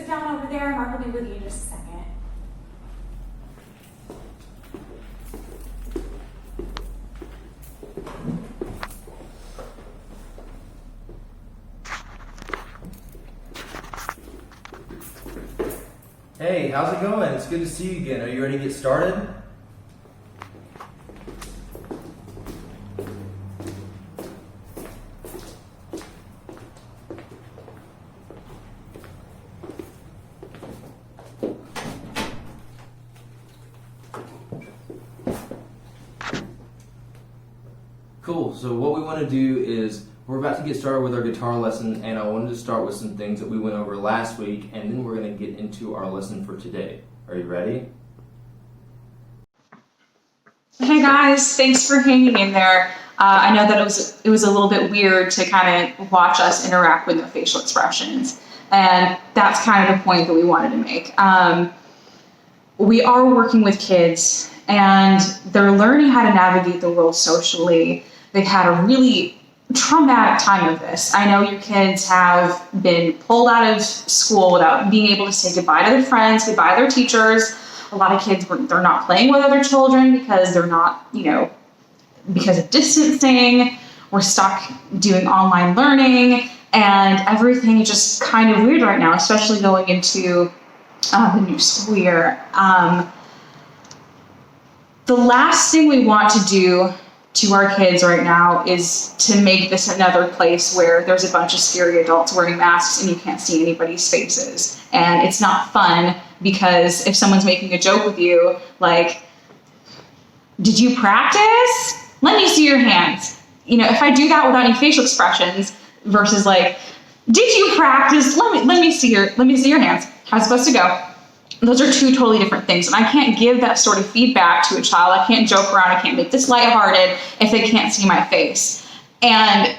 sit down over there. Mark will be with you in just a second. Hey, how's it going? It's good to see you again. Are you ready to get started? Cool. So what we want to do is we're about to get started with our guitar lesson, and I wanted to start with some things that we went over last week, and then we're going to get into our lesson for today. Are you ready? Hey guys, thanks for hanging in there. I know that it was a little bit weird to kind of watch us interact with no facial expressions, and that's kind of the point that we wanted to make. We are working with kids, and they're learning how to navigate the world socially. They've had a really traumatic time of this. I know your kids have been pulled out of school without being able to say goodbye to their friends, goodbye to their teachers. A lot of kids, they're not playing with other children because they're not, because of distancing. We're stuck doing online learning, and everything is just kind of weird right now, especially going into the new school year. The last thing we want to do to our kids right now is to make this another place where there's a bunch of scary adults wearing masks and you can't see anybody's faces. And it's not fun because if someone's making a joke with you, like, did you practice? Let me see your hands. If I do that without any facial expressions versus like, did you practice? Let me see your hands. How's it supposed to go? Those are two totally different things. And I can't give that sort of feedback to a child. I can't joke around. I can't make this lighthearted if they can't see my face. And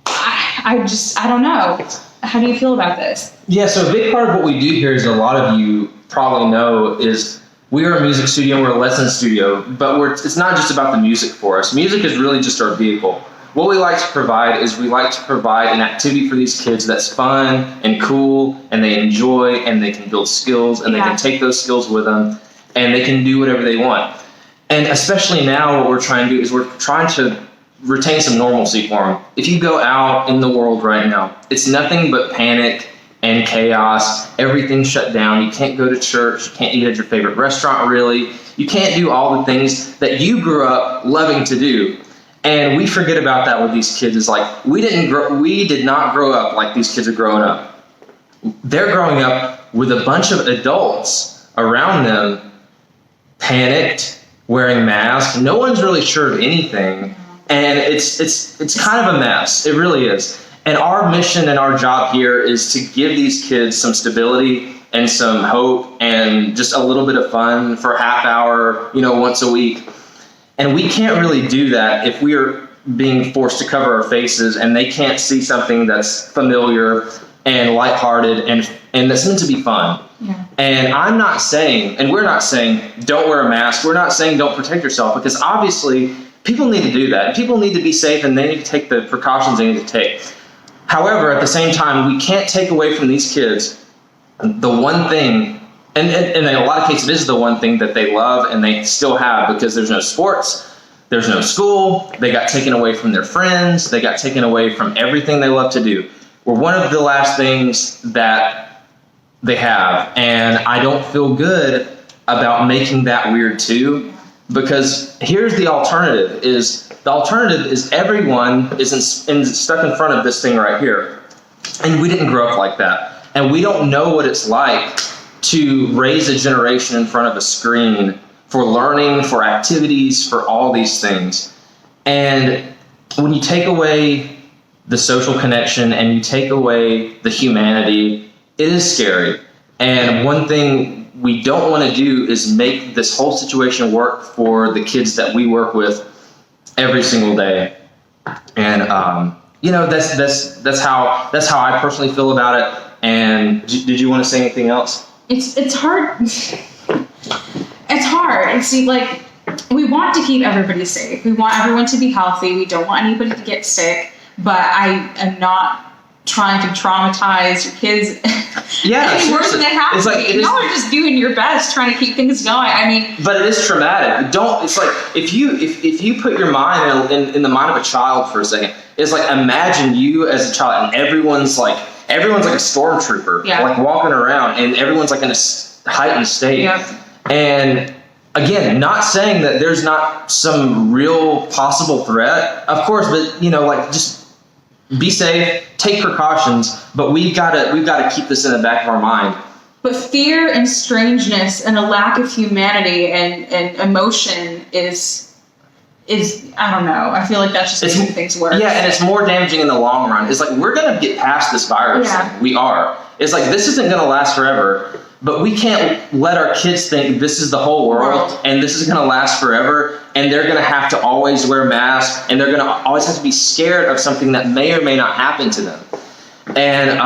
I don't know. How do you feel about this? Yeah, so a big part of what we do here, is a lot of you probably know, is we are a music studio, we're a lesson studio, but it's not just about the music for us. Music is really just our vehicle. What we like to provide is we like to provide an activity for these kids that's fun and cool, and they enjoy, and they can build skills, and they can take those skills with them, and they can do whatever they want. And especially now, what we're trying to do is we're trying to retain some normalcy for them. If you go out in the world right now, it's nothing but panic and chaos. Everything's shut down. You can't go to church. You can't eat at your favorite restaurant, really. You can't do all the things that you grew up loving to do. And we forget about that with these kids. It's like, we did not grow up like these kids are growing up. They're growing up with a bunch of adults around them, panicked, wearing masks. No one's really sure of anything. And it's kind of a mess. It really is. And our mission and our job here is to give these kids some stability and some hope and just a little bit of fun for a half hour, once a week. And we can't really do that if we are being forced to cover our faces and they can't see something that's familiar and lighthearted and that's meant to be fun. Yeah. And I'm not saying, and we're not saying, don't wear a mask. We're not saying don't protect yourself, because obviously people need to do that. People need to be safe, and they need to take the precautions they need to take. However, at the same time, we can't take away from these kids the one thing, and in a lot of cases, it is the one thing that they love and they still have, because there's no sports, there's no school, they got taken away from their friends, they got taken away from everything they love to do. We're one of the last things that they have, and I don't feel good about making that weird too, because here's the alternative. The alternative is everyone is stuck in front of this thing right here, and we didn't grow up like that, and we don't know what it's like to raise a generation in front of a screen for learning, for activities, for all these things. And when you take away the social connection and you take away the humanity, it is scary. And one thing we don't want to do is make this whole situation work for the kids that we work with every single day. And that's how I personally feel about it. And did you want to say anything else? It's hard. It's hard. And see, like, we want to keep everybody safe. We want everyone to be healthy. We don't want anybody to get sick. But I am not trying to traumatize your kids Yeah, any worse seriously. than it has It's to like, be. it is- Y'all are just doing your best trying to keep things going. I mean, But it is traumatic. It's like if you put your mind in the mind of a child for a second, it's like imagine you as a child and everyone's like a stormtrooper, Yeah. like walking around, and everyone's like in a heightened state. Yep. And again, not saying that there's not some real possible threat, of course, but like just be safe, take precautions, but we've got to keep this in the back of our mind. but fear and strangeness and a lack of humanity and emotion is I don't know. I feel like that's just making things worse. Yeah, and it's more damaging in the long run. It's like we're gonna get past this virus. Yeah. We are. It's like this isn't gonna last forever, but we can't let our kids think this is the whole world and this is gonna last forever, and they're gonna have to always wear masks, and they're gonna always have to be scared of something that may or may not happen to them. And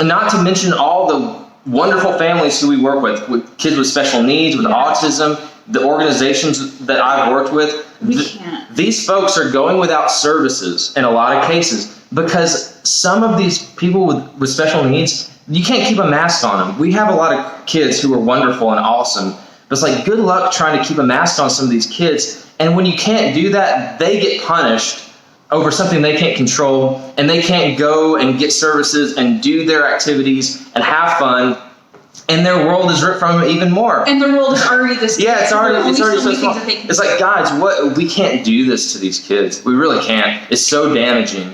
not to mention all the wonderful families who we work with kids with special needs, with autism, the organizations that I've worked with. We can't. These folks are going without services in a lot of cases because some of these people with special needs, you can't keep a mask on them. We have a lot of kids who are wonderful and awesome, but it's like good luck trying to keep a mask on some of these kids. And when you can't do that, they get punished over something they can't control, and they can't go and get services and do their activities and have fun, and their world is ripped from them even more. And the world is already this. Yeah, it's already so small. That they can It's like, guys, we can't do this to these kids. We really can't. It's so damaging.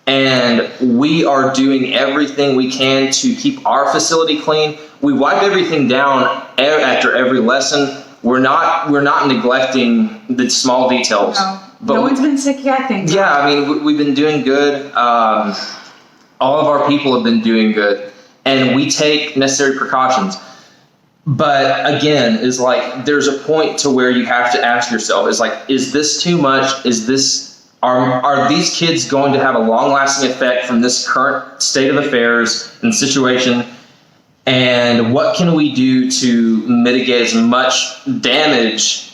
And we are doing everything we can to keep our facility clean. We wipe everything down after every lesson. We're not neglecting the small details. No, But no one's been sick yet, thank God. yeah, I mean, we've been doing good. All of our people have been doing good, and we take necessary precautions. But again, is like there's a point to where you have to ask yourself: is like, is this too much? Are these kids going to have a long-lasting effect from this current state of affairs and situation? And what can we do to mitigate as much damage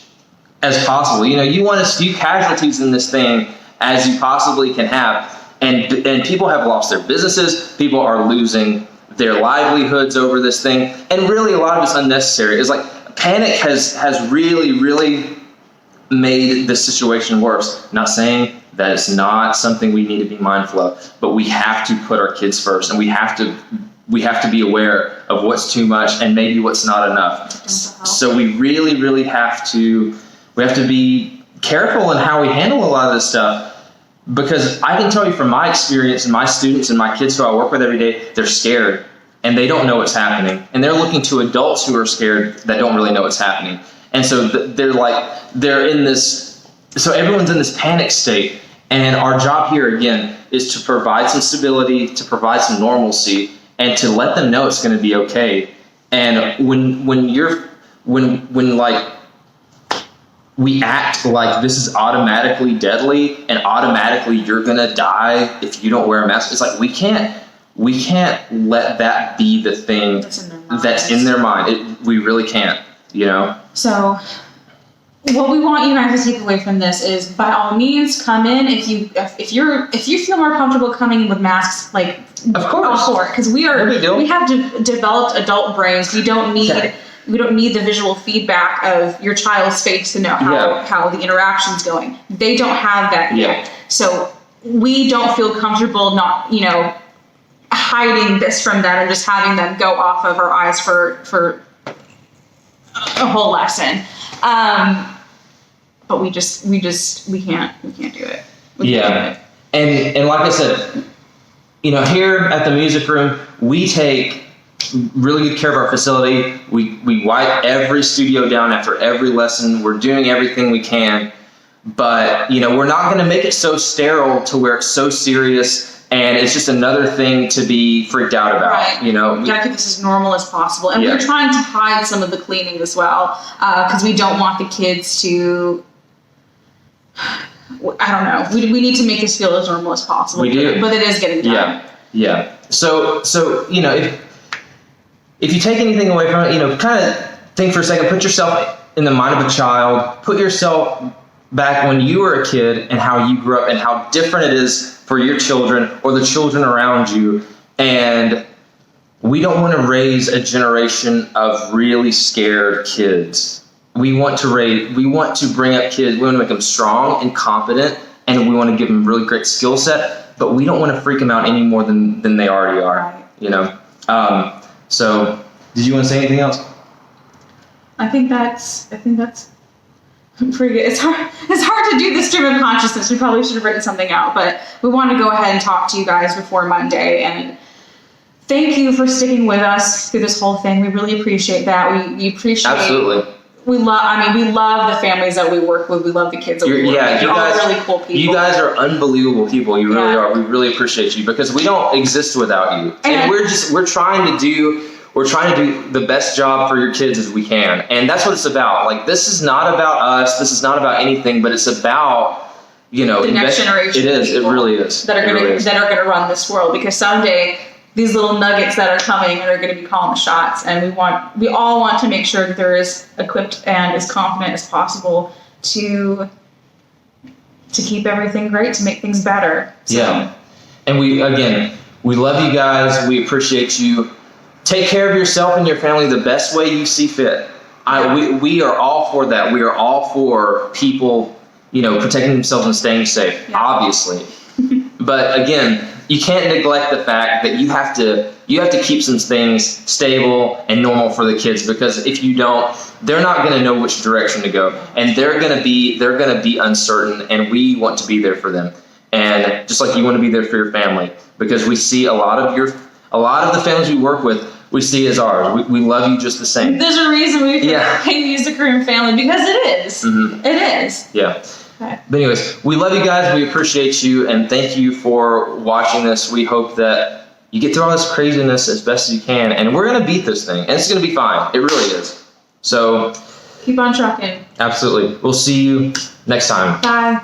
as possible? You want as few casualties in this thing as you possibly can have. And people have lost their businesses. People are losing their livelihoods over this thing. And really, a lot of it's unnecessary. It's like panic has really, really made the situation worse. Not saying that it's not something we need to be mindful of, but we have to put our kids first, and we have to be aware of what's too much and maybe what's not enough. So we really, really have to be careful in how we handle a lot of this stuff, because I can tell you from my experience and my students and my kids who I work with every day, they're scared and they don't know what's happening, and they're looking to adults who are scared that don't really know what's happening. And so they're in this, so everyone's in this panic state. And our job here, again, is to provide some stability, to provide some normalcy, and to let them know it's going to be okay. And when we act like this is automatically deadly and automatically you're going to die if you don't wear a mask, it's like we can't let that be the thing that's in their mind. We really can't, So what we want you guys to take away from this is, by all means, come in if you feel more comfortable coming in with masks. Like, of course, because we have developed adult brains. We don't need the visual feedback of your child's face to know how the interaction's going. They don't have that yet, so we don't feel comfortable not hiding this from them and just having them go off of our eyes for a whole lesson. But we can't do it. And like I said, here at the music room, we take really good care of our facility. We wipe every studio down after every lesson. We're doing everything we can, but we're not going to make it so sterile to where it's so serious and it's just another thing to be freaked out about. Right. We gotta keep this as normal as possible, and we're trying to hide some of the cleaning as well, because we don't want the kids to. I don't know. We need to make this feel as normal as possible. We do, but it is getting done. Yeah. So if you take anything away from it, kind of think for a second. Put yourself in the mind of a child. Put yourself back when you were a kid and how you grew up and how different it is for your children or the children around you. And we don't want to raise a generation of really scared kids. We want to bring up kids, we want to make them strong and competent, and we want to give them really great skill set, but we don't want to freak them out any more than they already are, Right. you know? So, did you want to say anything else? I think that's pretty good. It's hard to do the stream of consciousness. We probably should have written something out, but we want to go ahead and talk to you guys before Monday, and thank you for sticking with us through this whole thing. We really appreciate that. We appreciate. Absolutely. We love the families that we work with. We love the kids that we work with. You're all really cool people. You guys are unbelievable people. You really Yeah. are. We really appreciate you because we don't exist without you. And we're trying to do the best job for your kids as we can. And that's what it's about. Like, this is not about us. This is not about anything, but it's about, the next generation. It is. It really is. That are gonna run this world, because someday these little nuggets that are coming are going to be calling the shots, and we all want to make sure that they're as equipped and as confident as possible to keep everything great, to make things better. So, yeah. And we love you guys. We appreciate you. Take care of yourself and your family the best way you see fit. We are all for that. We are all for people, protecting themselves and staying safe, obviously. But again, you can't neglect the fact that you have to keep some things stable and normal for the kids, because if you don't, they're not going to know which direction to go, and they're going to be uncertain, and we want to be there for them. And just like you want to be there for your family, because we see a lot of the families we work with, we see as ours. We love you just the same. There's a reason we hey Music Room Family, because it is. Mm-hmm. It is. Yeah. Okay. But anyways, we love you guys. We appreciate you, and thank you for watching this. We hope that you get through all this craziness as best as you can, and we're gonna beat this thing, and it's gonna be fine. It really is. So Keep on trucking. absolutely. We'll see you next time. Bye.